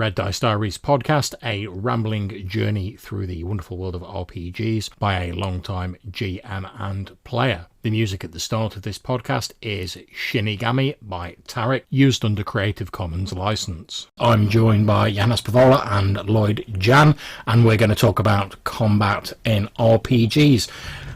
Red Dice Diaries podcast, a rambling journey through the wonderful world of RPGs by a long-time GM and player. The music at the start of this podcast is Shinigami by XTaKeRuX, used under Creative Commons license. I'm joined by Johannes Paavola and Lloyd Gyan, and we're going to talk about combat in RPGs.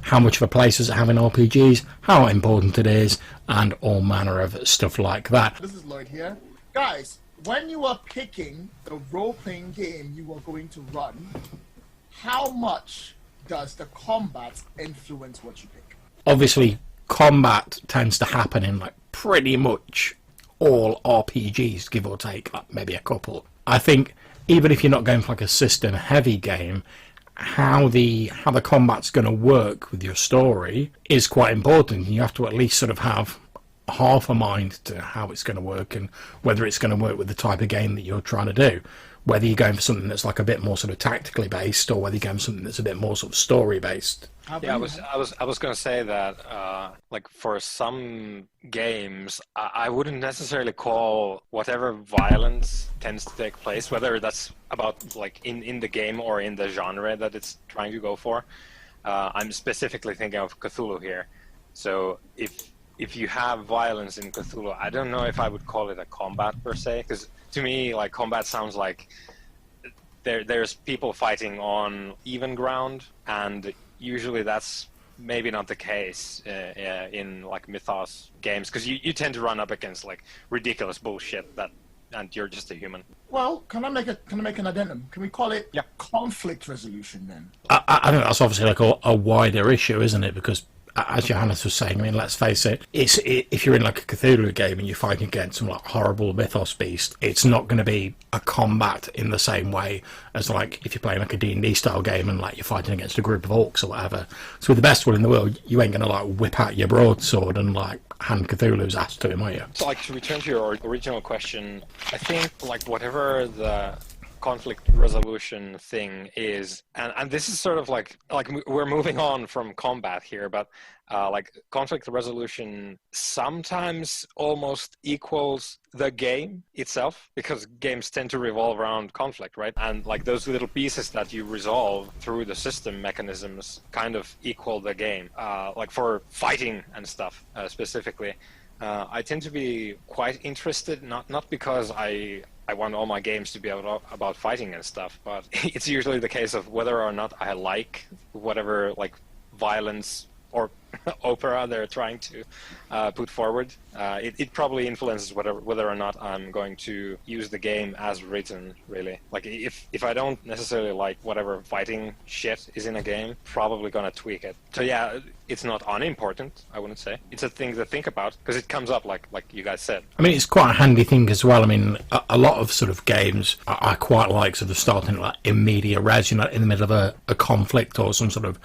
How much of a place does it have in RPGs, how important it is, and all manner of stuff like that. This is Lloyd here. Guys, when you are picking the role-playing game you are going to run, how much does the combat influence what you pick? Obviously, combat tends to happen in like pretty much all RPGs, give or take, like maybe a couple. I think even if you're not going for like a system-heavy game, how the combat's going to work with your story is quite important. You have to at least sort of have half a mind to how it's going to work and whether it's going to work with the type of game that you're trying to do. Whether you're going for something that's like a bit more sort of tactically based, or whether you're going for something that's a bit more sort of story based. Yeah, I was going to say that like for some games, I wouldn't necessarily call whatever violence tends to take place, whether that's about like in the game or in the genre that it's trying to go for. I'm specifically thinking of Cthulhu here. So if you have violence in Cthulhu, I don't know if I would call it a combat per se, because to me, like, combat sounds like there's people fighting on even ground, and usually that's maybe not the case in like mythos games, because you tend to run up against like ridiculous bullshit and you're just a human. Well, can I make an addendum? Can we call it conflict resolution then? I think that's obviously like a wider issue, isn't it? Because as Johannes was saying, I mean, let's face it, if you're in like a Cthulhu game and you're fighting against some like horrible mythos beast, it's not going to be a combat in the same way as like if you're playing like a D&D style game and like you're fighting against a group of orcs or whatever. So with the best will in the world, you ain't going to like whip out your broadsword and like hand Cthulhu's ass to him, are you? So like to return to your original question, I think like whatever the conflict resolution thing is, and this is sort of like we're moving on from combat here, but like conflict resolution sometimes almost equals the game itself, because games tend to revolve around conflict, right? And like those little pieces that you resolve through the system mechanisms kind of equal the game. Like for fighting and stuff specifically, I tend to be quite interested, not because I want all my games to be about fighting and stuff, but it's usually the case of whether or not I like whatever like violence or opera they're trying to put forward. It probably influences whether or not I'm going to use the game as written, really. Like if I don't necessarily like whatever fighting shit is in a game, probably gonna tweak it. So yeah, it's not unimportant, I wouldn't say. It's a thing to think about, because it comes up like you guys said. I mean, it's quite a handy thing as well. I mean, a lot of sort of games, I quite like sort of starting like in media res, you know, in the middle of a conflict or some sort of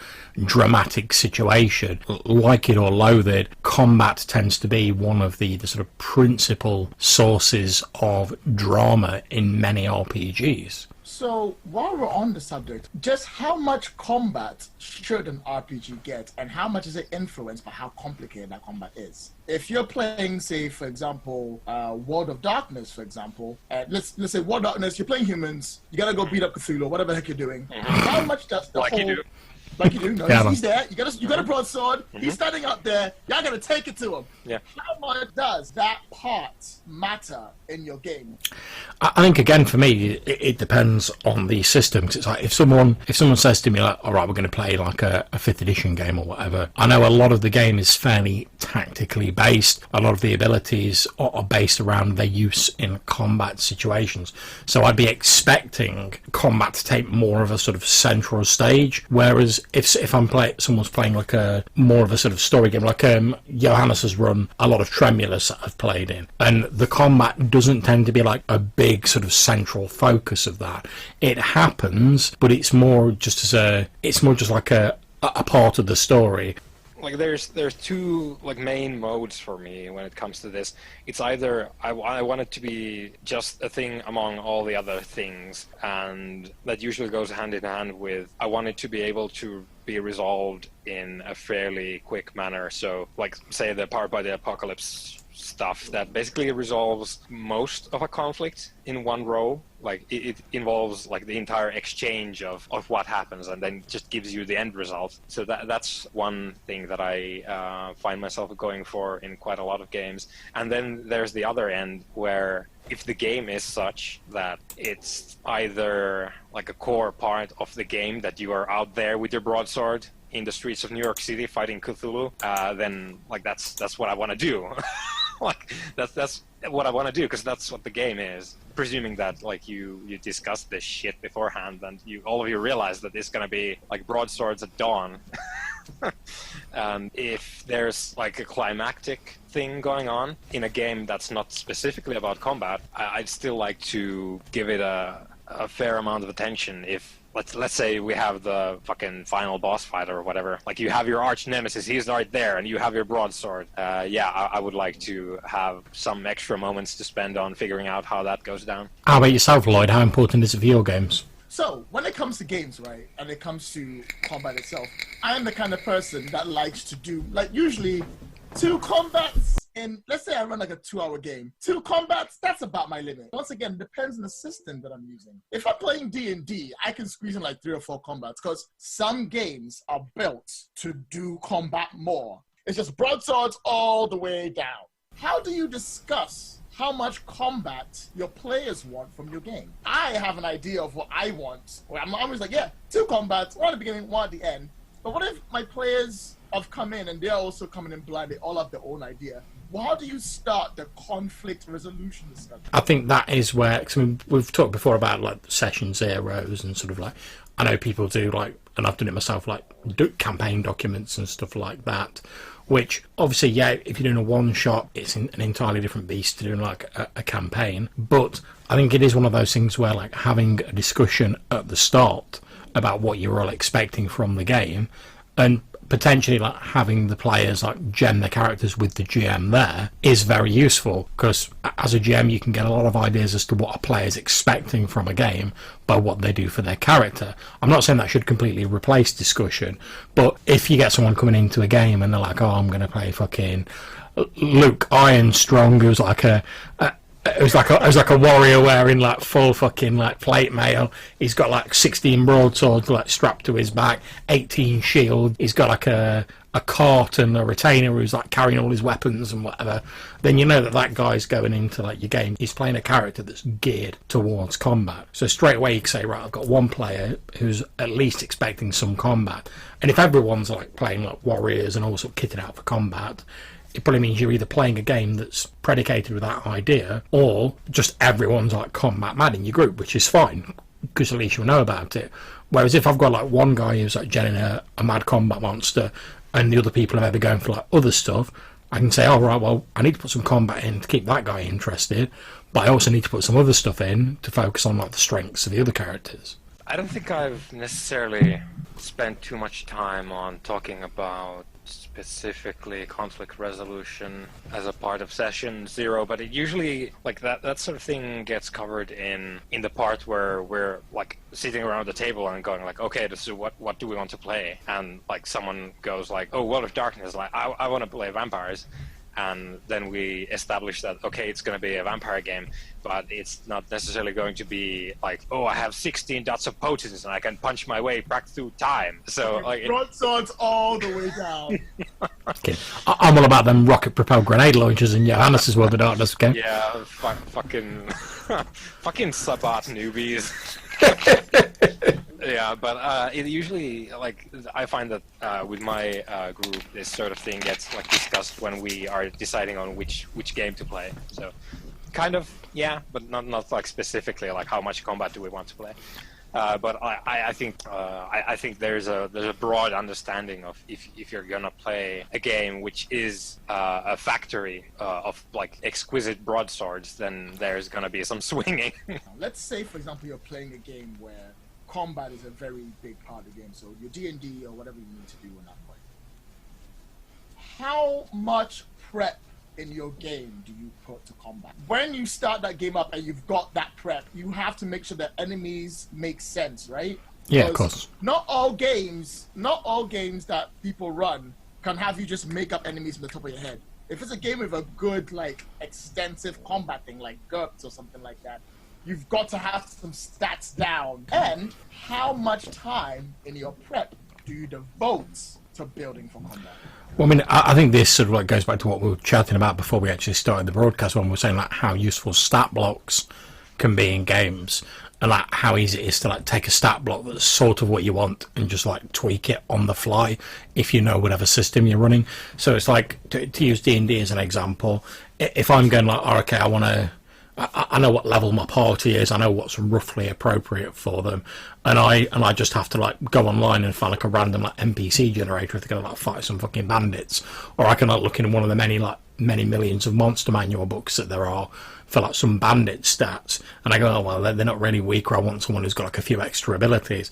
dramatic situation. Like it or loathe it, combat tends to be one of the sort of principal sources of drama in many RPGs. So, while we're on the subject, just how much combat should an RPG get, and how much is it influenced by how complicated that combat is? If you're playing, say, for example, World of Darkness, for example, let's say World of Darkness, you're playing humans, you gotta go beat up Cthulhu, whatever the heck you're doing. How much does the whole... Like you do, no, yeah, he's there. You got a broadsword. He's standing up there. Y'all gotta take it to him. Yeah. How much does that part matter in your game? I think again for me, it depends on the system. Cause it's like if someone says to me like, all right, we're going to play like a 5th edition game or whatever. I know a lot of the game is fairly tactically based. A lot of the abilities are based around their use in combat situations. So I'd be expecting combat to take more of a sort of central stage, whereas if someone's playing like a more of a sort of story game, like Johannes has run a lot of Tremulous that I've played in, and the combat doesn't tend to be like a big sort of central focus of that. It happens, but it's more just like a part of the story. Like there's two like main modes for me when it comes to this. It's either I want it to be just a thing among all the other things, and that usually goes hand in hand with I want it to be able to be resolved in a fairly quick manner. So like say the Powered by the Apocalypse stuff that basically resolves most of a conflict in one row. Like it involves like the entire exchange of what happens, and then just gives you the end result. So that's one thing that I find myself going for in quite a lot of games. And then there's the other end, where if the game is such that it's either like a core part of the game that you are out there with your broadsword in the streets of New York City fighting Cthulhu, then like that's what I want to do. Like that's what I want to do, because that's what the game is. Presuming that like you discussed this shit beforehand, and all of you realize that it's gonna be like broadswords at dawn. And if there's like a climactic thing going on in a game that's not specifically about combat, I'd still like to give it a fair amount of attention. If let's say we have the fucking final boss fight or whatever, like you have your arch nemesis, he's right there, and you have your broadsword. I would like to have some extra moments to spend on figuring out how that goes down. How about yourself, Lloyd? How important is it for your games? So, when it comes to games, right, and it comes to combat itself, I am the kind of person that likes to do, like, usually 2 combats in, let's say I run like a 2-hour game. 2 combats, that's about my limit. Once again, it depends on the system that I'm using. If I'm playing D&D, I can squeeze in like 3 or 4 combats, because some games are built to do combat more. It's just broadswords all the way down. How do you discuss how much combat your players want from your game? I have an idea of what I want. I'm always like, yeah, 2 combats, 1 at the beginning, 1 at the end. But what if my players have come in and they're also coming in blind, they all have their own idea? Well, how do you start the conflict resolution discussion? I think that is where, cause I mean, we've talked before about like session zeros and sort of like, I know people do like, and I've done it myself, like campaign documents and stuff like that, which obviously, yeah, if you're doing a one-shot, it's an entirely different beast to doing like a campaign. But I think it is one of those things where like having a discussion at the start about what you're all expecting from the game, and potentially like having the players like gem their characters with the GM there is very useful, because as a GM you can get a lot of ideas as to what a player's expecting from a game by what they do for their character. I'm not saying that should completely replace discussion, but if you get someone coming into a game and they're like, oh, I'm going to play fucking Luke Ironstrong, who's like it was like a warrior wearing like full fucking like plate mail. He's got like 16 broadswords like strapped to his back, 18 shield. He's got like a cart and a retainer who's like carrying all his weapons and whatever. Then you know that guy's going into like your game. He's playing a character that's geared towards combat. So straight away you can say, right, I've got one player who's at least expecting some combat. And if everyone's like playing like warriors and all sort of kitted out for combat, it probably means you're either playing a game that's predicated with that idea, or just everyone's like combat mad in your group, which is fine, because at least you'll know about it. Whereas if I've got like one guy who's like genning a mad combat monster, and the other people are maybe going for like other stuff, I can say, oh right, well, I need to put some combat in to keep that guy interested, but I also need to put some other stuff in to focus on like the strengths of the other characters. I don't think I've necessarily spent too much time on talking about specifically conflict resolution as a part of session 0, but it usually like that sort of thing gets covered in the part where we're like sitting around the table and going like, okay, this is what do we want to play, and like someone goes like, oh, World of Darkness, like I want to play vampires. And then we establish that, okay, it's going to be a vampire game, but it's not necessarily going to be like, oh, I have 16 dots of potency and I can punch my way back through time. So like broadswords all the way down. Okay. I'm all about them rocket-propelled grenade launchers in Johannes' World of Darkness, okay? Yeah, fucking Sabbat newbies. Yeah, but it usually, like, I find that with my group, this sort of thing gets like discussed when we are deciding on which game to play. So, kind of, yeah, but not like specifically like how much combat do we want to play. But I think there's a broad understanding of if you're gonna play a game which is a factory of like exquisite broadswords, then there's gonna be some swinging. Let's say, for example, you're playing a game where combat is a very big part of the game, so your D&D or whatever you need to do in that point. How much prep in your game do you put to combat? When you start that game up and you've got that prep, you have to make sure that enemies make sense, right? Yeah, of course. Not all games that people run can have you just make up enemies from the top of your head. If it's a game with a good, like, extensive combat thing, like GURPS or something like that, you've got to have some stats down. And how much time in your prep do you devote to building for combat? Well, I mean, I think this sort of like goes back to what we were chatting about before we actually started the broadcast, when we were saying like how useful stat blocks can be in games, and like how easy it is to like take a stat block that's sort of what you want and just like tweak it on the fly if you know whatever system you're running. So it's like, to use D&D as an example, if I'm going like, oh, okay, I know what level my party is, I know what's roughly appropriate for them, and I just have to like go online and find like a random like NPC generator if they're gonna like fight some fucking bandits, or I can like look in one of the many millions of monster manual books that there are for like some bandit stats, and I go, oh well, they're not really weak, or I want someone who's got like a few extra abilities.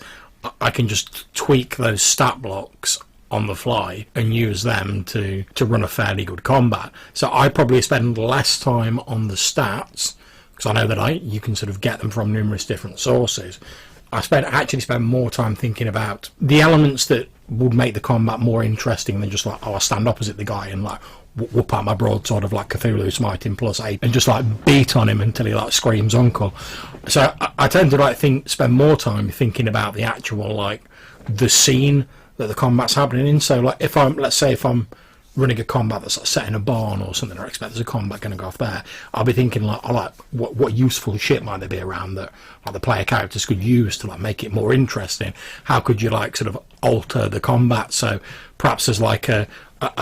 I can just tweak those stat blocks on the fly and use them to run a fairly good combat. So I probably spend less time on the stats, because I know that you can sort of get them from numerous different sources. I actually spend more time thinking about the elements that would make the combat more interesting than just like, oh, I stand opposite the guy and like whoop out my broadsword of like Cthulhu smiting +8 and just like beat on him until he like screams uncle. So I tend to like spend more time thinking about the actual like the scene that the combat's happening in. So like if I'm running a combat that's like set in a barn or something, or I expect there's a combat going to go off there, I'll be thinking like, oh, like what useful shit might there be around that like the player characters could use to like make it more interesting? How could you like sort of alter the combat? So perhaps there's like a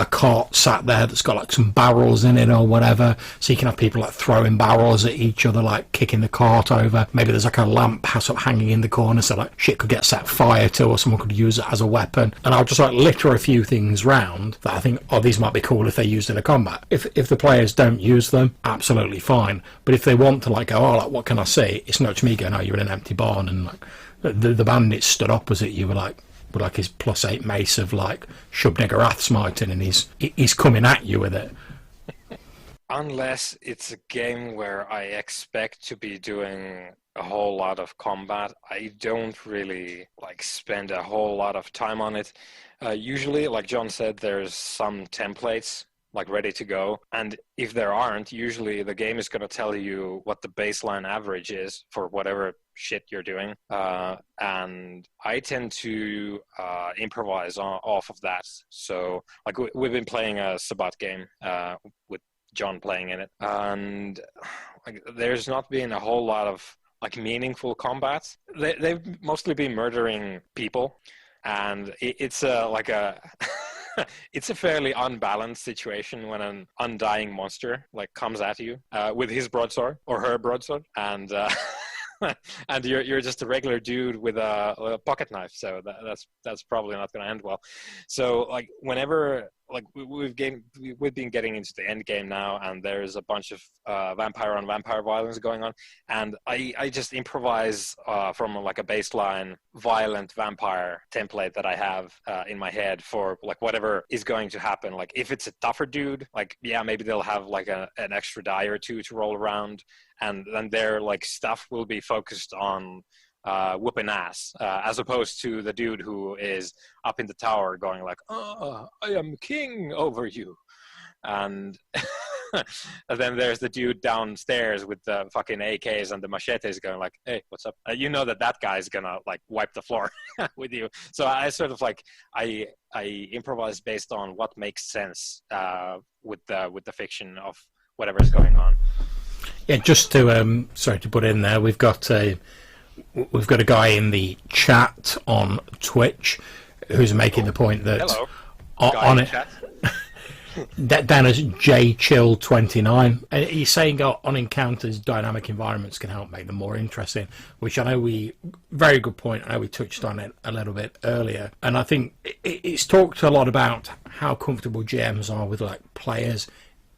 cart sat there that's got like some barrels in it or whatever, so you can have people like throwing barrels at each other, like kicking the cart over. Maybe there's like a lamp sort of hanging in the corner, so like shit could get set fire to, or someone could use it as a weapon. And I'll just like litter a few things round that I think, oh, these might be cool if they're used in a combat. If the players don't use them, absolutely fine. But if they want to like go, oh, like what can I see? It's not just me going, oh, you're in an empty barn and like the bandit stood opposite you with like his +8 mace of like Shub-Niggurath smiting, and he's coming at you with it. Unless it's a game where I expect to be doing a whole lot of combat, I don't really like spend a whole lot of time on it. Usually, like John said, there's some templates like ready to go, and if there aren't, usually the game is going to tell you what the baseline average is for whatever shit you're doing, and I tend to improvise off of that. So like we've been playing a Sabbat game with John playing in it, and like there's not been a whole lot of like meaningful combats. They've mostly been murdering people, and it's like a it's a fairly unbalanced situation when an undying monster like comes at you with his broadsword or her broadsword, and and you're just a regular dude with a pocket knife, so that's probably not going to end well. So like whenever like we've been getting into the end game now, and there's a bunch of vampire on vampire violence going on, and I just improvise from like a baseline violent vampire template that I have in my head for like whatever is going to happen. Like if it's a tougher dude, like yeah, maybe they'll have like an extra die or two to roll around, and then their like stuff will be focused on whooping ass, as opposed to the dude who is up in the tower going like, oh, I am king over you. And and then there's the dude downstairs with the fucking AKs and the machetes going like, hey, what's up? You know that guy's gonna like wipe the floor with you. So I sort of like, I improvise based on what makes sense with the fiction of whatever's going on. Yeah, just to sorry to put in there, we've got a guy in the chat on Twitch who's making the point that on it down as JChill29, and he's saying on encounters dynamic environments can help make them more interesting, which I know very good point. I know we touched on it a little bit earlier, and I think it's talked a lot about how comfortable GMs are with like players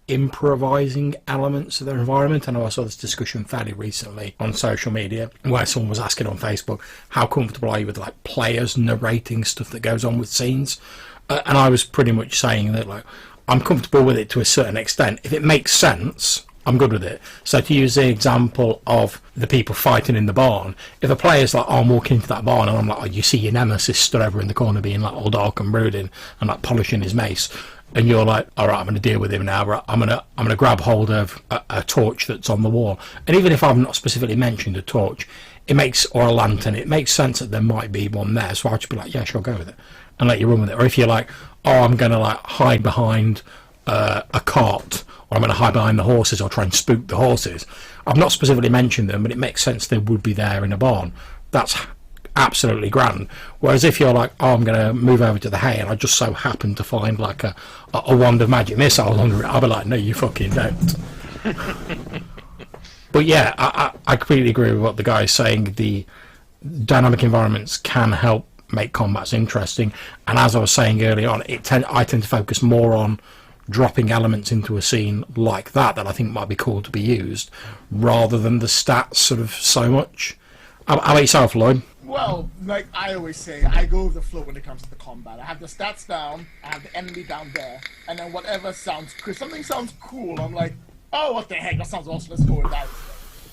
improvising elements of their environment. I know I saw this discussion fairly recently on social media where someone was asking on Facebook, how comfortable are you with like players narrating stuff that goes on with scenes? And I was pretty much saying that like I'm comfortable with it to a certain extent. If it makes sense, I'm good with it. So to use the example of the people fighting in the barn, if a player's like, oh, I'm walking into that barn and I'm like, oh, you see your nemesis stood over in the corner being like all dark and brooding and like polishing his mace, and you're like, all right, I'm going to deal with him now. Right, I'm gonna grab hold of a torch that's on the wall, and even if I've not specifically mentioned a torch, it makes, or a lantern, it makes sense that there might be one there. So I'll just be like, yeah, sure, go with it, and let you run with it. Or if you're like, oh, I'm going to like hide behind a cart, or I'm going to hide behind the horses, or try and spook the horses. I've not specifically mentioned them, but it makes sense they would be there in a barn. That's absolutely grand. Whereas if you're like, oh, I'm going to move over to the hay, and I just so happen to find like a wand of magic missiles under it, I'll be like, no, you fucking don't. But yeah, I completely agree with what the guy is saying. The dynamic environments can help make combats interesting, and as I was saying early on, I tend to focus more on dropping elements into a scene like that I think might be cool to be used, rather than the stats sort of so much. How about yourself, Lloyd? Well, like I always say, I go with the flow when it comes to the combat. I have the stats down, I have the enemy down there, and then whatever sounds cool. Something sounds cool, I'm like, oh, what the heck, that sounds awesome, let's go with that.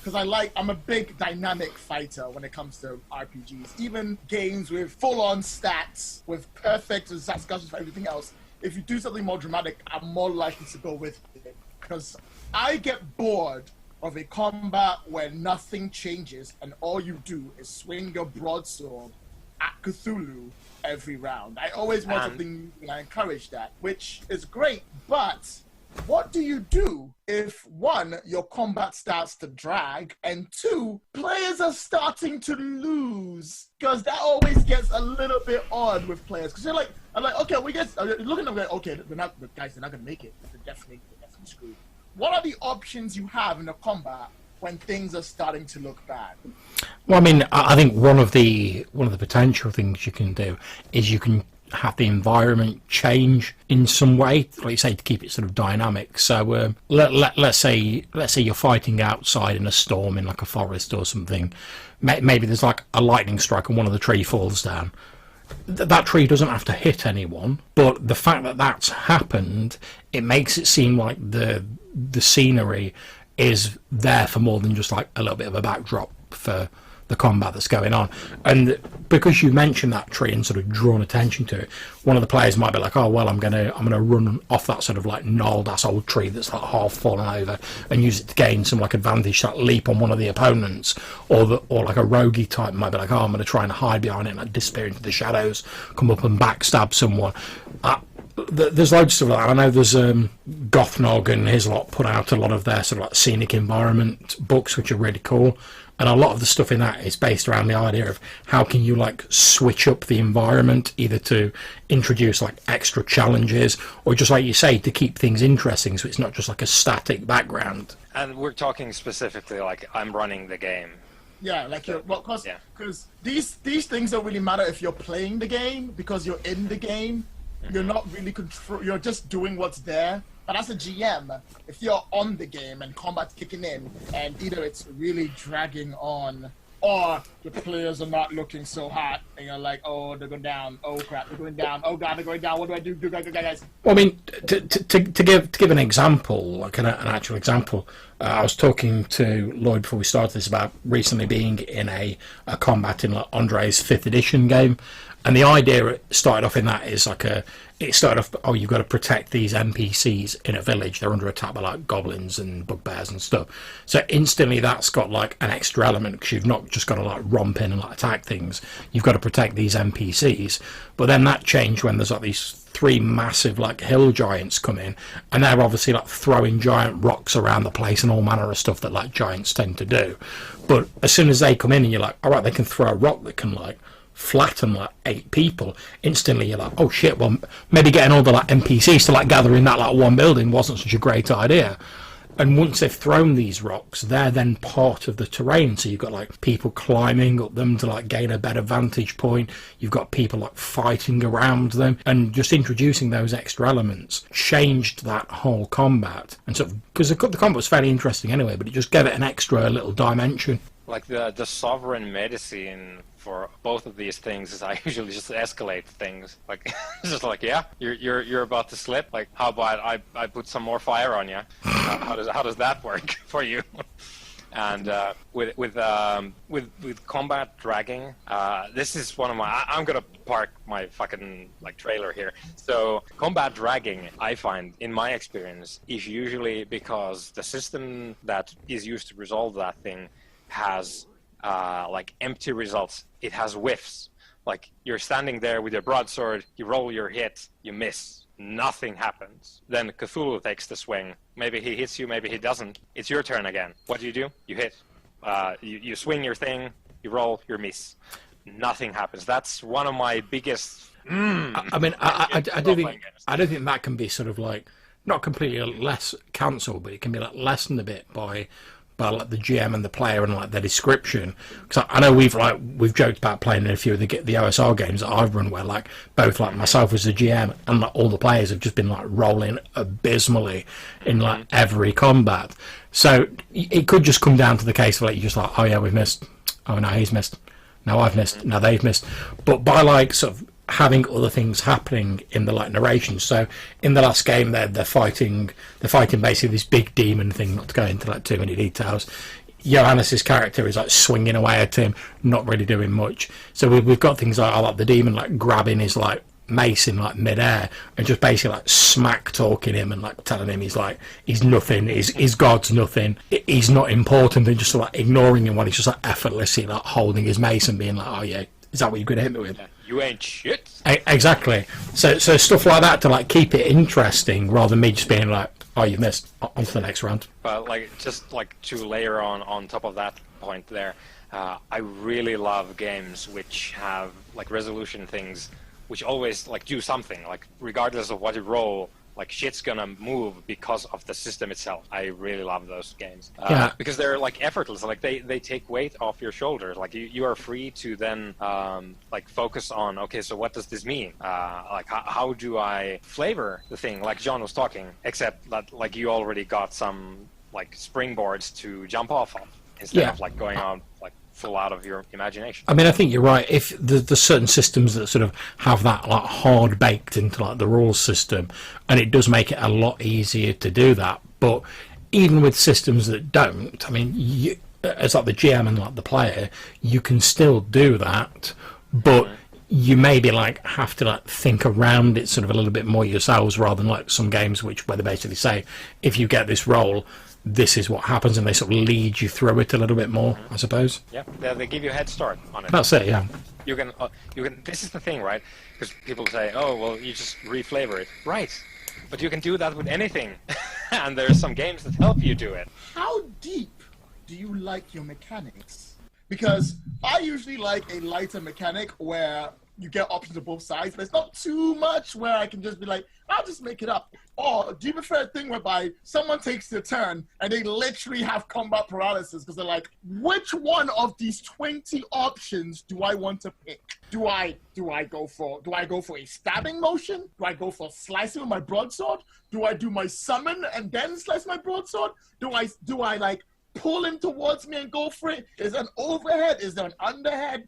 Because I'm a big dynamic fighter when it comes to RPGs. Even games with full-on stats, with perfect discussions for everything else, if you do something more dramatic, I'm more likely to go with it. Because I get bored of a combat where nothing changes and all you do is swing your broadsword at Cthulhu every round. I always want something, and I encourage that, which is great, but what do you do if, one, your combat starts to drag, and two, players are starting to lose? Because that always gets a little bit odd with players. Because I'm like, okay, we get looking at them, okay, the guys, they're not gonna make it. They're definitely screwed. What are the options you have in a combat when things are starting to look bad? Well, I mean, I think one of the potential things you can do is you can have the environment change in some way, like you say, to keep it sort of dynamic. So let's say you're fighting outside in a storm in like a forest or something. Maybe there's like a lightning strike and one of the tree falls down. That tree doesn't have to hit anyone, but the fact that that's happened, it makes it seem like the scenery is there for more than just like a little bit of a backdrop for the combat that's going on. And because you mentioned that tree and sort of drawn attention to it, one of the players might be like, oh well, I'm gonna run off that sort of like gnarled ass old tree that's like half fallen over and use it to gain some like advantage, that leap on one of the opponents. Or like a roguey type might be like, oh, I'm gonna try and hide behind it and like disappear into the shadows, come up and backstab someone. There's loads of stuff like that. I know there's Gothnog and his lot put out a lot of their sort of like scenic environment books, which are really cool. And a lot of the stuff in that is based around the idea of how can you like switch up the environment, either to introduce like extra challenges or just like you say, to keep things interesting so it's not just like a static background. And we're talking specifically like I'm running the game. Yeah, like because these things don't really matter if you're playing the game, because you're in the game. You're not really you're just doing what's there. But as a GM, if you're on the game and combat's kicking in, and either it's really dragging on, or the players are not looking so hot, and you're like, oh, they're going down, oh crap, they're going down, oh god, they're going down, what do I do, guys? Well, I mean, to give an example, like an actual example, I was talking to Lloyd before we started this about recently being in a combat in like Andre's 5th edition game, and the idea started off in that is like it started off, oh, you've got to protect these NPCs in a village. They're under attack by like goblins and bugbears and stuff. So instantly that's got like an extra element, because you've not just got to like romp in and like attack things. You've got to protect these NPCs. But then that changed when there's like these 3 massive like hill giants come in, and they're obviously like throwing giant rocks around the place and all manner of stuff that like giants tend to do. But as soon as they come in and you're like, all right, they can throw a rock that can like flatten like 8 people, instantly you're like, oh shit, well maybe getting all the like NPCs to like gather in that like one building wasn't such a great idea. And once they've thrown these rocks, they're then part of the terrain, so you've got like people climbing up them to like gain a better vantage point. You've got people like fighting around them, and just introducing those extra elements changed that whole combat. And so because the combat was fairly interesting anyway, but it just gave it an extra little dimension. Like the sovereign medicine for both of these things is I usually just escalate things. Like it's just like, yeah, you're about to slip. Like, how about I put some more fire on you? How does that work for you? And with combat dragging, this is one of my. I'm gonna park my fucking like trailer here. So combat dragging, I find in my experience, is usually because the system that is used to resolve that thing has like empty results. It has whiffs. Like you're standing there with your broadsword, you roll your hit, you miss. Nothing happens. Then Cthulhu takes the swing. Maybe he hits you, maybe he doesn't. It's your turn again. What do? You hit. You swing your thing, you roll, you miss. Nothing happens. That's one of my biggest... I mean, I do think that can be sort of like, not completely less cancelled, but it can be like lessened a bit by like the GM and the player and like the description. Because I know we've joked about playing in a few of the OSR games that I've run, where like both like myself as the GM and like all the players have just been like rolling abysmally in like every combat. So it could just come down to the case of like, you're just like, oh yeah, we've missed. Oh no, he's missed. No, I've missed. No, they've missed. But by like sort of having other things happening in the like narration. So in the last game, they're fighting basically this big demon thing. Not to go into like too many details. Johannes's character is like swinging away at him, not really doing much. So we've got things like the demon like grabbing his like mace in like midair and just basically like smack talking him and like telling him he's nothing, his god's nothing, he's not important, and just like ignoring him while he's just like effortlessly like holding his mace and being like, oh yeah, is that what you're gonna hit me with? You ain't shit. Exactly. So stuff like that to like keep it interesting, rather than me just being like, oh, you've missed, on to the next round. But like just like to layer on top of that point there, I really love games which have like resolution things which always like do something, like regardless of what you roll, like shit's gonna move because of the system itself. I really love those games because they're like effortless. Like they take weight off your shoulders. Like you are free to then like focus on, okay, so what does this mean? Like how do I flavor the thing? Like John was talking, except that like you already got some like springboards to jump off of instead of like going on like full out of your imagination. I mean, I think you're right. If there's certain systems that sort of have that like hard baked into like the rules system, and it does make it a lot easier to do that. But even with systems that don't, I mean, you, as like the GM and like the player, you can still do that, but you maybe like have to like think around it sort of a little bit more yourselves, rather than like some games where they basically say, if you get this role, this is what happens, and they sort of lead you through it a little bit more, I suppose. Yeah, they give you a head start on it. That's it, yeah. You can. This is the thing, right? Because people say, oh, well, you just reflavor it. Right. But you can do that with anything. And there's some games that help you do it. How deep do you like your mechanics? Because I usually like a lighter mechanic where you get options on both sides, but it's not too much where I can just be like, I'll just make it up. Or do you prefer a thing whereby someone takes their turn and they literally have combat paralysis because they're like, which one of these 20 options do I want to pick? Do I go for a stabbing motion? Do I go for slicing with my broadsword? Do I do my summon and then slice my broadsword? Do I like pull him towards me and go for it? Is there an overhead? Is there an underhead?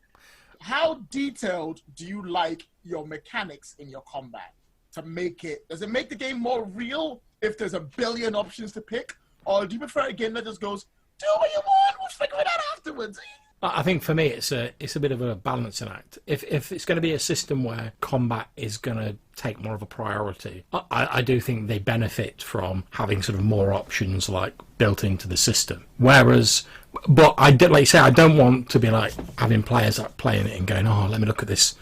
How detailed do you like your mechanics in your combat to make it? Does it make the game more real if there's a billion options to pick? Or do you prefer a game that just goes, do what you want, we'll figure it out afterwards? I think for me it's a bit of a balancing act. If it's going to be a system where combat is going to take more of a priority, I do think they benefit from having sort of more options like built into the system. Whereas, but I don't want to be like having players like playing it and going, oh, let me look at this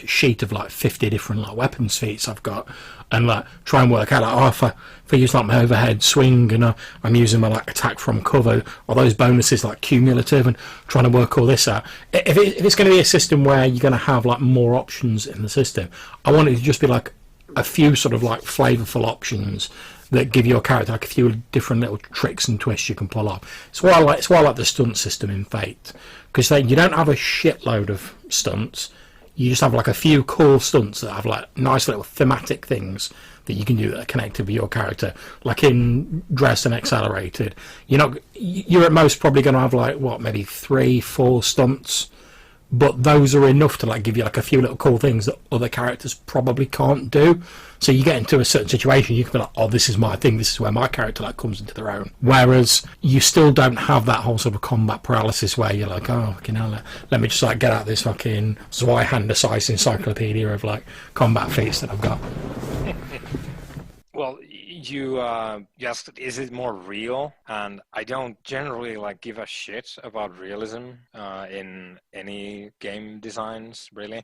sheet of like 50 different like weapons feats I've got, and like try and work out like, oh, if I use like my overhead swing and I'm using my like attack from cover, are those bonuses like cumulative, and trying to work all this out. If it's going to be a system where you're going to have like more options in the system, I want it to just be like a few sort of like flavorful options that give your character like a few different little tricks and twists you can pull off. It's why I like the stunt system in Fate, because then you don't have a shitload of stunts. You just have like a few cool stunts that have like nice little thematic things that you can do that are connected with your character. Like in Dresden Accelerated, you're at most probably going to have like maybe 3-4 stunts but those are enough to like give you like a few little cool things that other characters probably can't do. So you get into a certain situation, you can be like, oh, this is my thing, this is where my character like comes into their own. Whereas you still don't have that whole sort of combat paralysis where you're like, oh, fucking hell, let me just like get out this fucking Zweihander-sized encyclopedia of like combat feats that I've got. Well, you asked, is it more real? And I don't generally like give a shit about realism in any game designs, really.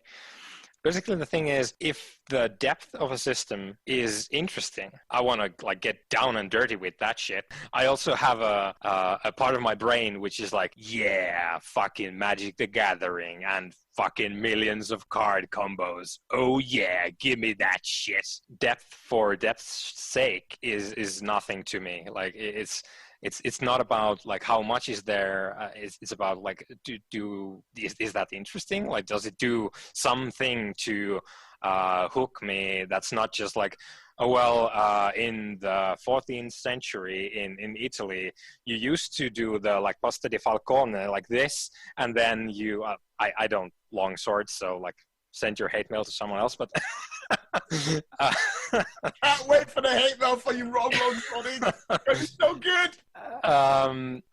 Basically, the thing is, if the depth of a system is interesting, I want to like get down and dirty with that shit. I also have a part of my brain which is like, yeah, fucking Magic the Gathering and fucking millions of card combos. Oh yeah, give me that shit. Depth for depth's sake is nothing to me. Like it's not about like how much is there. It's about like is that interesting? Like does it do something to hook me? That's not just like, oh well, in the 14th century in Italy, you used to do the like Pasta di Falcone like this, and then you I don't long swords, so like send your hate mail to someone else, but can't wait for the hate mail for you, wrong, Sonny. It's so good. And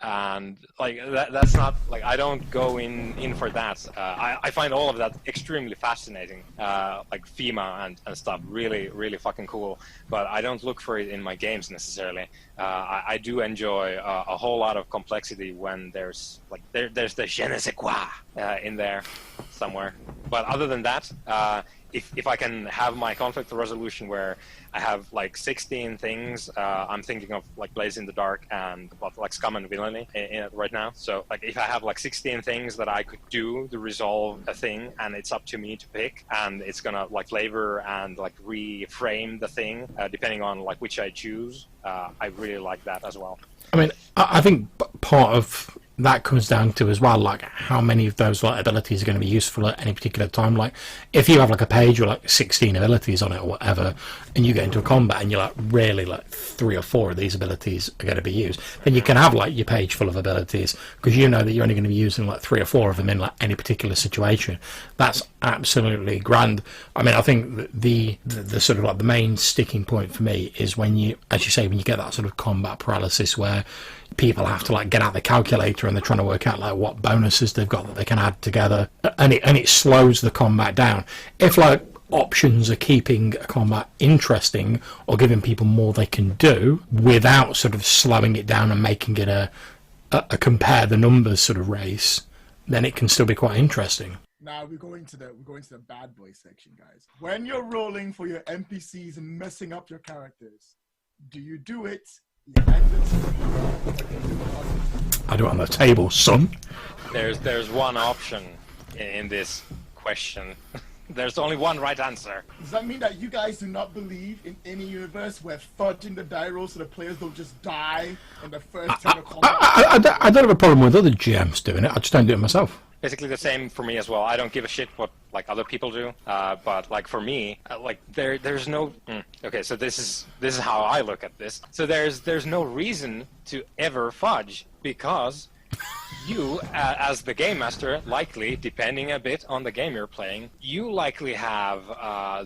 like that's not like, I don't go in for that. I find all of that extremely fascinating, like FEMA and stuff, really fucking cool. But I don't look for it in my games necessarily. I do enjoy a whole lot of complexity when there's like there's the je ne sais quoi in there somewhere. But other than that, if I can have my conflict resolution where I have like 16 things, I'm thinking of like Blaze in the Dark and like Scum and Villainy in it right now. So like if I have like 16 things that I could do to resolve a thing, and it's up to me to pick, and it's gonna like flavor and like reframe the thing depending on like which I choose, I really like that as well. I mean, I think part of that comes down to as well, like how many of those like abilities are going to be useful at any particular time. Like if you have like a page with like 16 abilities on it or whatever, and you get into a combat and you're like, really, like 3 or 4 of these abilities are going to be used, then you can have like your page full of abilities because you know that you're only going to be using like 3 or 4 of them in like any particular situation. That's absolutely grand. I mean, I think the sort of like the main sticking point for me is when you, as you say, when you get that sort of combat paralysis where people have to like get out the calculator and they're trying to work out like what bonuses they've got that they can add together, and it slows the combat down. If like options are keeping a combat interesting or giving people more they can do without sort of slowing it down and making it a compare the numbers sort of race, then it can still be quite interesting. Now we're going to the bad boy section, guys. When you're rolling for your NPCs and messing up your characters, do you do it behind the screen? I do it on the table, son. There's one option in this question. There's only one right answer. Does that mean that you guys do not believe in any universe where fudging the die rolls so the players don't just die in the first turn of combat? I don't have a problem with other GMs doing it. I just don't do it myself. Basically the same for me as well. I don't give a shit what like other people do, but like for me, like there's no. Okay, so this is how I look at this. So there's no reason to ever fudge because you, as the game master, likely, depending a bit on the game you're playing, you likely have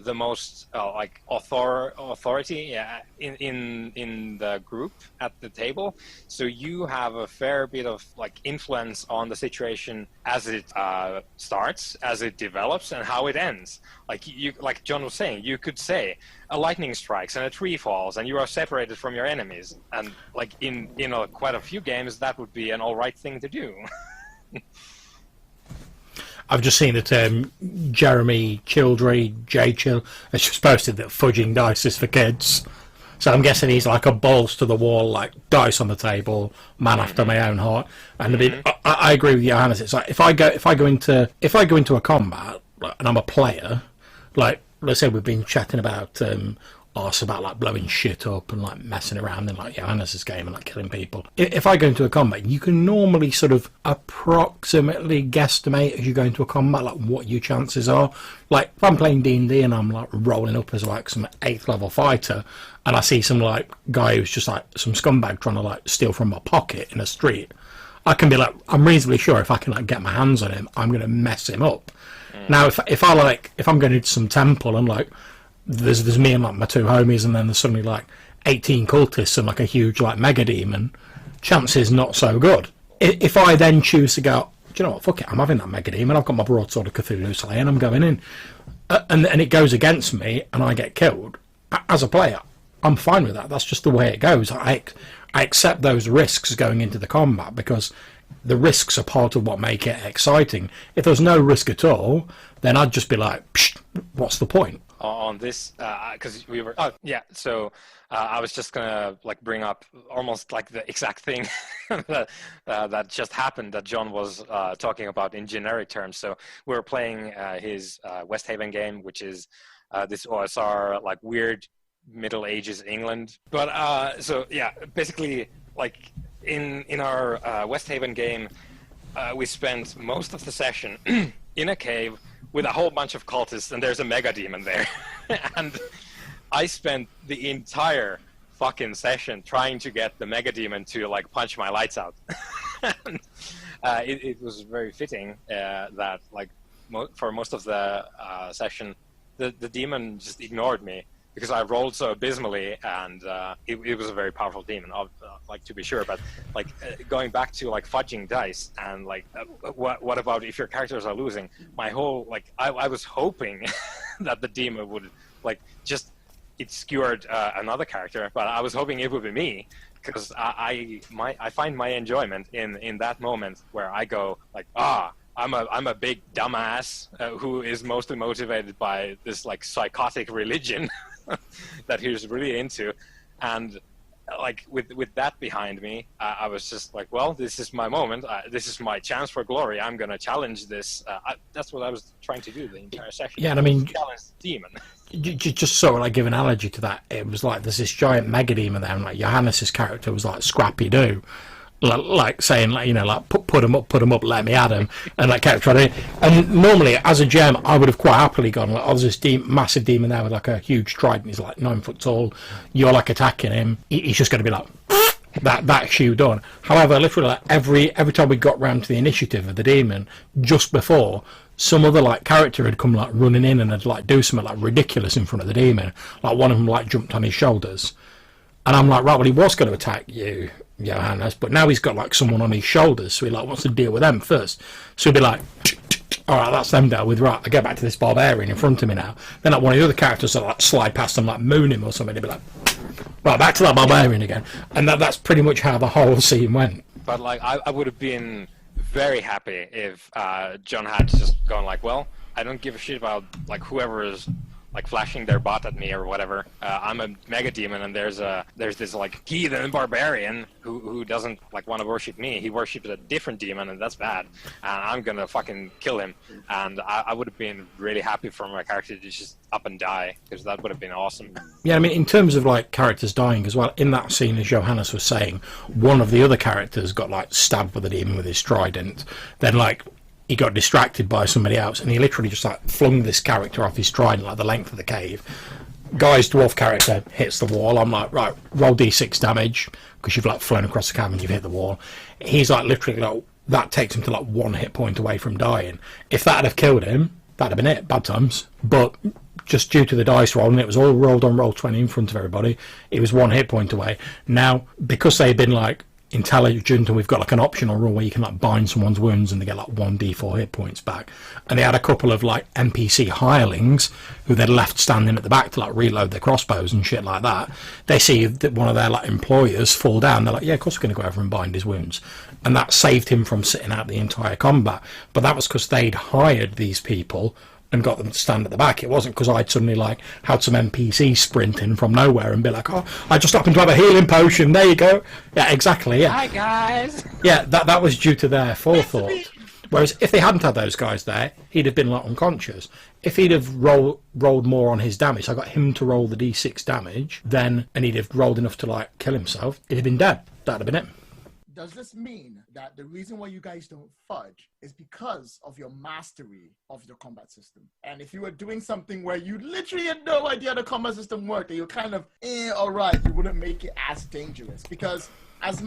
the most like authority in the group at the table. So you have a fair bit of like influence on the situation as it starts, as it develops, and how it ends. Like John was saying, you could say a lightning strikes and a tree falls, and you are separated from your enemies. And like in quite a few games, that would be an all right thing to do. I've just seen that Jeremy Childry, J Chill, has just posted that fudging dice is for kids. So I'm guessing he's like a balls to the wall, like dice on the table, man after my own heart. And I agree with Johannes. It's like if I go into a combat and I'm a player, like let's say we've been chatting about us about like blowing shit up and like messing around in like Johannes' game and like killing people. If I go into a combat, you can normally sort of approximately guesstimate as you go into a combat like what your chances are. Like if I'm playing D&D and I'm like rolling up as like some 8th level fighter and I see some like guy who's just like some scumbag trying to like steal from my pocket in a street, I can be like, I'm reasonably sure if I can like get my hands on him, I'm going to mess him up. Now, if I'm going into some temple and like there's me and like my two homies, and then there's suddenly like 18 cultists and like a huge like mega demon, chances not so good. If I then choose to go, do you know what, fuck it, I'm having that mega demon, I've got my broadsword of Cthulhu Slayer and I'm going in, and it goes against me and I get killed, as a player, I'm fine with that. That's just the way it goes. I accept those risks going into the combat because the risks are part of what make it exciting. If there's no risk at all, then I'd just be like, psh, what's the point? On this, because we were, so I was just gonna like bring up almost like the exact thing that just happened that John was talking about in generic terms. So we were playing his West Haven game, which is this OSR like weird Middle Ages England. But so yeah, basically like in our West Haven game, we spent most of the session in a cave with a whole bunch of cultists, and there's a mega demon there. And I spent the entire fucking session trying to get the mega demon to like punch my lights out. And, it was very fitting that like for most of the session, the demon just ignored me because I rolled so abysmally, and it was a very powerful demon, like to be sure. But like going back to like fudging dice and like what about if your characters are losing? My whole like I was hoping that the demon would like just it skewered another character, but I was hoping it would be me because I find my enjoyment in that moment where I go like I'm a big dumbass who is mostly motivated by this like psychotic religion that he was really into, and like with that behind me, I was just like, well, this is my moment. This is my chance for glory. I'm gonna challenge this. That's what I was trying to do the entire session. Yeah, and I mean, challenge the demon. Just sort of like give an analogy to that. It was like there's this giant mega demon there, and like Johannes' character was like Scrappy Doo. Like saying, like, you know, like put him up, let me at him, and like kept trying to. And normally, as a gem, I would have quite happily gone like, oh, there's this massive demon there with like a huge trident. He's like 9 foot tall. You're like attacking him. He's just going to be like that shoe done. However, literally, like, every time we got round to the initiative of the demon, just before, some other like character had come like running in and had like do something like ridiculous in front of the demon. Like one of them like jumped on his shoulders, and I'm like, right, well, he was going to attack you, Johannes, but now he's got like someone on his shoulders, so he like wants to deal with them first. So he'll be like, all right, that's them dealt with. Right, I get back to this barbarian in front of me now. Then like one of the other characters will like slide past him, like moon him or something. He'll be like, right, back to that barbarian again. And that's pretty much how the whole scene went. But like, I would have been very happy if John had just gone like, well, I don't give a shit about like whoever is like flashing their bot at me or whatever. I'm a mega demon, and there's this like heathen barbarian who doesn't like want to worship me. He worships a different demon, and that's bad. And I'm gonna fucking kill him. And I would have been really happy for my character to just up and die, because that would have been awesome. Yeah, I mean, in terms of like characters dying as well, in that scene, as Johannes was saying, one of the other characters got like stabbed with a demon with his trident. Then like he got distracted by somebody else, and he literally just like flung this character off his trident like the length of the cave. Guy's dwarf character hits the wall. I'm like, right, roll d6 damage, because you've like flown across the cavern, you've hit the wall. He's like literally like, that takes him to like 1 hit point away from dying. If that'd have killed him, that'd have been it, bad times. But just due to the dice roll, and it was all rolled on roll 20 in front of everybody, it was 1 hit point away. Now, because they've been like intelligent, and we've got like an optional rule where you can like bind someone's wounds and they get like 1d4 hit points back, and they had a couple of like NPC hirelings who they'd left standing at the back to like reload their crossbows and shit like that. They see that one of their like employers fall down, they're like, yeah, of course we're going to go over and bind his wounds, and that saved him from sitting out the entire combat. But that was because they'd hired these people and got them to stand at the back. It wasn't because I'd suddenly like had some NPC sprinting from nowhere and be like, oh, I just happened to have a healing potion, there you go. Yeah, exactly, yeah. Hi guys. Yeah, that was due to their forethought. Whereas if they hadn't had those guys there, he'd have been like unconscious. If he'd have rolled more on his damage, I got him to roll the d6 damage, then, and he'd have rolled enough to like kill himself, he'd have been dead. That'd have been it. Does this mean that the reason why you guys don't fudge is because of your mastery of the combat system? And if you were doing something where you literally had no idea the combat system worked, and you're kind of, all right, you wouldn't make it as dangerous? Because as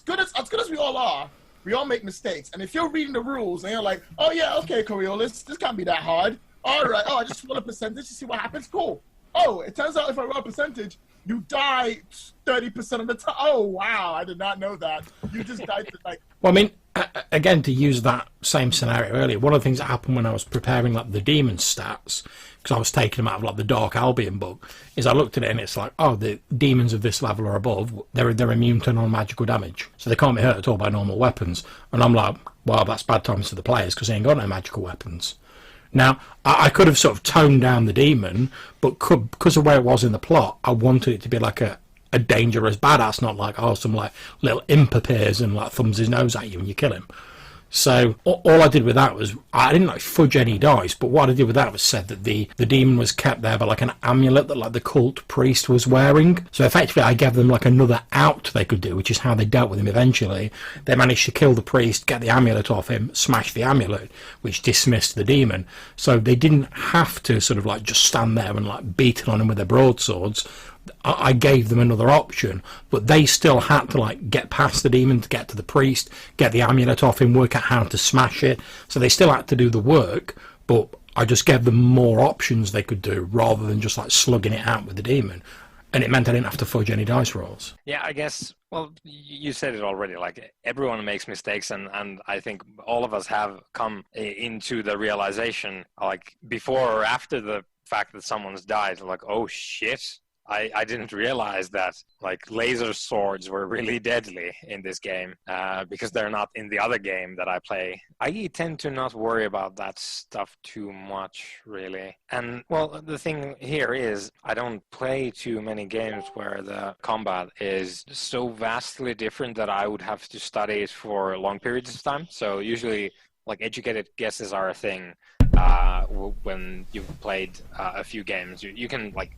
good as we all are, We all make mistakes. And if you're reading the rules and you're like, oh yeah, okay, Coriolis, this can't be that hard. All right, I just roll a percentage to see what happens. Cool. Oh, it turns out if I roll a percentage, you die 30% of the time. Oh, wow, I did not know that. You just died to, like... Well, I mean, again, to use that same scenario earlier, one of the things that happened when I was preparing, like, the demon stats, because I was taking them out of, like, the Dark Albion book, is I looked at it and it's like, oh, the demons of this level or above, they're immune to non-magical damage. So they can't be hurt at all by normal weapons. And I'm like, well, that's bad times for the players because they ain't got no magical weapons. Now, I could have sort of toned down the demon, but because of where it was in the plot, I wanted it to be like a dangerous badass, not like, oh, some like little imp appears and like thumbs his nose at you and you kill him. So all I did with that was, I didn't like fudge any dice, but what I did with that was said that the demon was kept there by like an amulet that like the cult priest was wearing. So effectively I gave them like another out they could do, which is how they dealt with him eventually. They managed to kill the priest, get the amulet off him, smash the amulet, which dismissed the demon. So they didn't have to sort of like just stand there and like beat on him with their broadswords. I gave them another option, but they still had to like get past the demon to get to the priest, get the amulet off him, work out how to smash it. So they still had to do the work, but I just gave them more options they could do rather than just like slugging it out with the demon. And it meant I didn't have to fudge any dice rolls. Yeah, I guess, well, you said it already, like everyone makes mistakes, and I think all of us have come into the realization, like before or after the fact that someone's died, like, oh shit. I didn't realize that like laser swords were really deadly in this game because they're not in the other game that I play. I tend to not worry about that stuff too much, really. And well, the thing here is I don't play too many games where the combat is so vastly different that I would have to study it for long periods of time. So usually like educated guesses are a thing when you've played a few games. You can like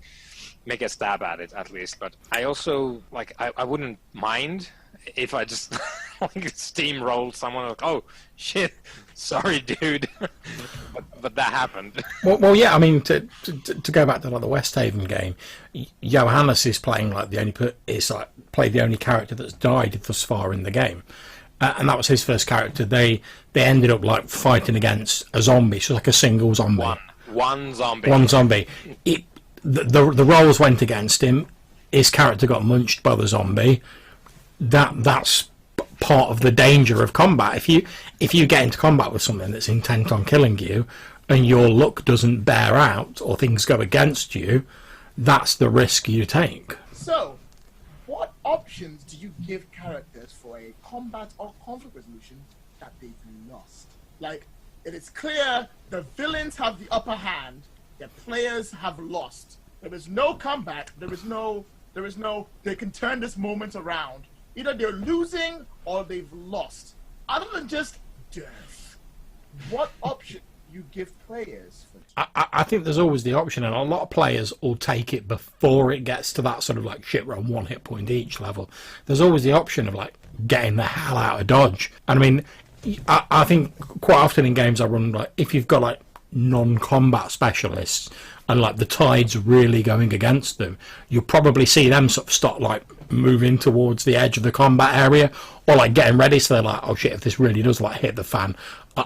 make a stab at it at least, but I also like I wouldn't mind if I just like steamrolled someone like, oh shit, sorry dude, but that happened. Well, yeah, I mean to go back to like the West Haven game, Johannes is playing like played the only character that's died thus far in the game. And that was his first character. They ended up like fighting against a zombie, so like a single zombie. One zombie. One zombie. The rolls went against him. His character got munched by the zombie. That's part of the danger of combat. If you get into combat with something that's intent on killing you, and your luck doesn't bear out, or things go against you, that's the risk you take. So, what options do you give characters for a combat or conflict resolution that they've lost? Like, it is clear the villains have the upper hand, the players have lost. There is no comeback. There is no, they can turn this moment around. Either they're losing or they've lost. Other than just death, what option do you give players for? I think there's always the option, and a lot of players will take it before it gets to that sort of like shit run 1 hit point each level. There's always the option of like getting the hell out of dodge. And I mean, I think quite often in games I run, like if you've got like non-combat specialists and like the tide's really going against them, you'll probably see them sort of start like moving towards the edge of the combat area or like getting ready, so they're like, oh shit, if this really does like hit the fan,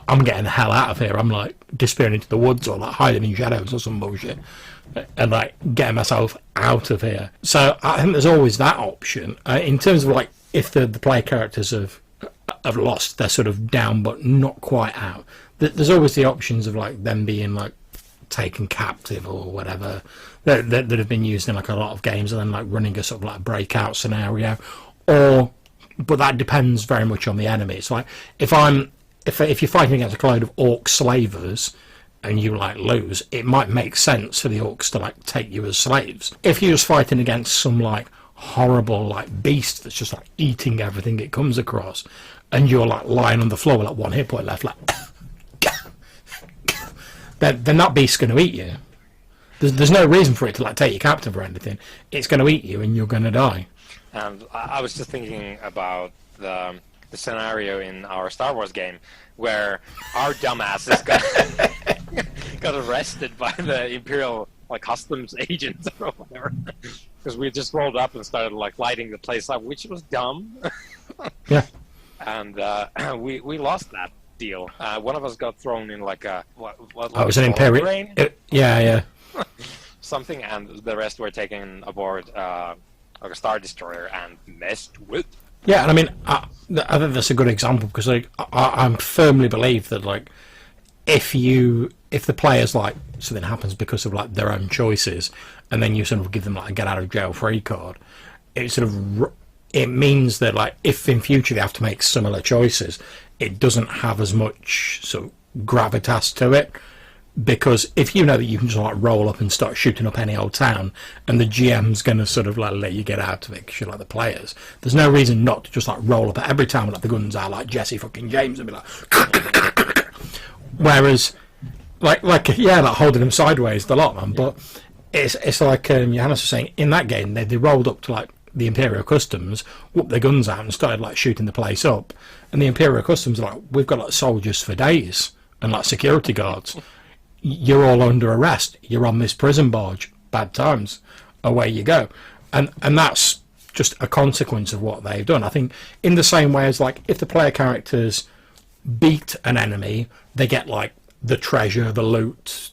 I'm getting the hell out of here. I'm like disappearing into the woods or like hiding in shadows or some bullshit and like getting myself out of here. So I think there's always that option. In terms of like if the player characters have lost, they're sort of down but not quite out, there's always the options of like them being like taken captive or whatever that have been used in like a lot of games, and then like running a sort of like breakout scenario, but that depends very much on the enemy. It's like if you're fighting against a load of orc slavers and you like lose, it might make sense for the orcs to like take you as slaves. If you're just fighting against some like horrible like beast that's just like eating everything it comes across, and you're like lying on the floor with like 1 hit point left, like then that beast's going to eat you. There's no reason for it to like take you captive or anything. It's going to eat you and you're going to die. And I was just thinking about the scenario in our Star Wars game where our dumbasses got arrested by the Imperial like customs agents or whatever, because we just rolled up and started like lighting the place up, which was dumb. Yeah. and we lost that deal. One of us got thrown in like a what Oh, it was an Imperial. brain? Yeah. Something, and the rest were taken aboard like a Star Destroyer and messed with. Yeah, and I mean, I think that's a good example because I firmly believe that like if the players like something happens because of like their own choices, and then you sort of give them like a get out of jail free card, it means that like if in future they have to make similar choices, it doesn't have as much sort of gravitas to it. Because if you know that you can just like roll up and start shooting up any old town, and the GM's going to sort of like let you get out of it because you're like the players, there's no reason not to just like roll up at every town with like the guns out like Jesse fucking James and be like. Whereas, like holding them sideways, the lot, man. But it's like Johannes was saying in that game, they rolled up to like the Imperial Customs, whooped their guns out, and started like shooting the place up. And the Imperial Customs are like, we've got like soldiers for days and like security guards. You're all under arrest. You're on this prison barge. Bad times. Away you go. And that's just a consequence of what they've done. I think in the same way as like if the player characters beat an enemy, they get like the treasure, the loot,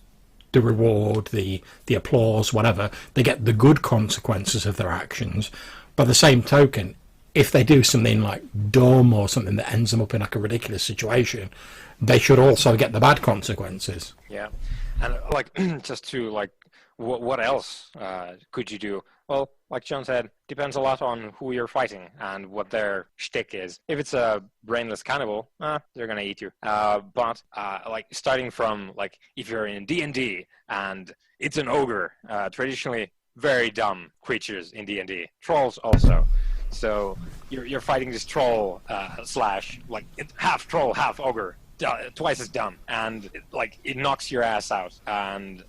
the reward, the applause, whatever. They get the good consequences of their actions. By the same token, if they do something like dumb or something that ends them up in like a ridiculous situation, they should also get the bad consequences. Yeah, and like just to like, what else could you do? Well, like John said, depends a lot on who you're fighting and what their shtick is. If it's a brainless cannibal, they're gonna eat you. But like starting from like if you're in D&D and it's an ogre, traditionally very dumb creatures in D&D. Trolls also. So you're fighting this troll slash like half troll, half ogre. Twice as dumb, and it knocks your ass out, and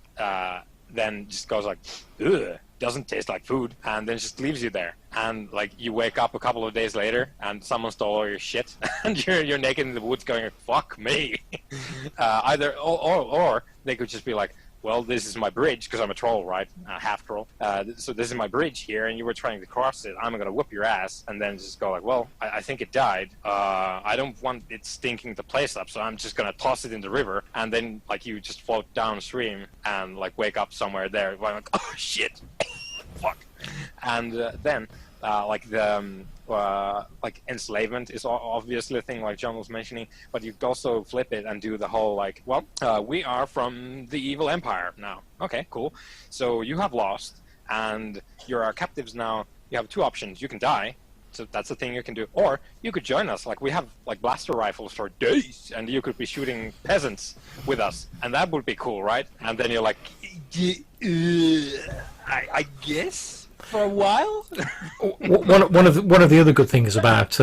then just goes like, ugh, doesn't taste like food, and then just leaves you there, and like you wake up a couple of days later, and someone stole all your shit, and you're naked in the woods going, fuck me. Either or they could just be like, well, this is my bridge, because I'm a troll, right? Half troll. So this is my bridge here, and you were trying to cross it. I'm going to whoop your ass, and then just go like, well, I think it died. I don't want it stinking the place up, so I'm just going to toss it in the river, and then, like, you just float downstream and, like, wake up somewhere there. Like, oh, shit. Fuck. And then, like enslavement is obviously a thing like John was mentioning, but you could also flip it and do the whole like, well, we are from the evil empire now. Okay, cool. So you have lost and you're our captives now. You have two options. You can die. So that's the thing you can do. Or you could join us. Like we have like blaster rifles for days and you could be shooting peasants with us. And that would be cool, right? And then you're like, I guess? For a while. one of the other good things about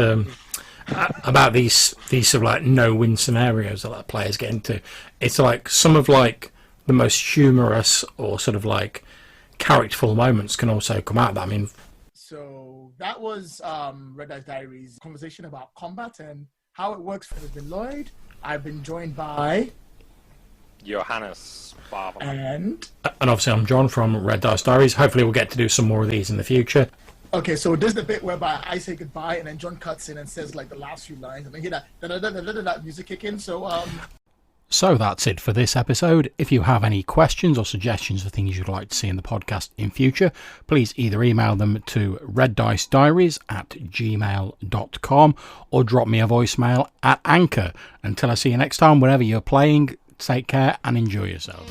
these sort of like no-win scenarios that like players get into, it's like some of like the most humorous or sort of like characterful moments can also come out of that. I mean, so that was Red Dice Diaries conversation about combat and how it works for the Lloyd. I've been joined by Johannes Paavola. And obviously I'm John from Red Dice Diaries. Hopefully we'll get to do some more of these in the future. Okay, so this is the bit whereby I say goodbye and then John cuts in and says like the last few lines and then hear that music kick in. So that's it for this episode. If you have any questions or suggestions for things you'd like to see in the podcast in future, please either email them to reddicediaries@gmail.com or drop me a voicemail at Anchor. Until I see you next time, wherever you're playing, take care and enjoy yourself.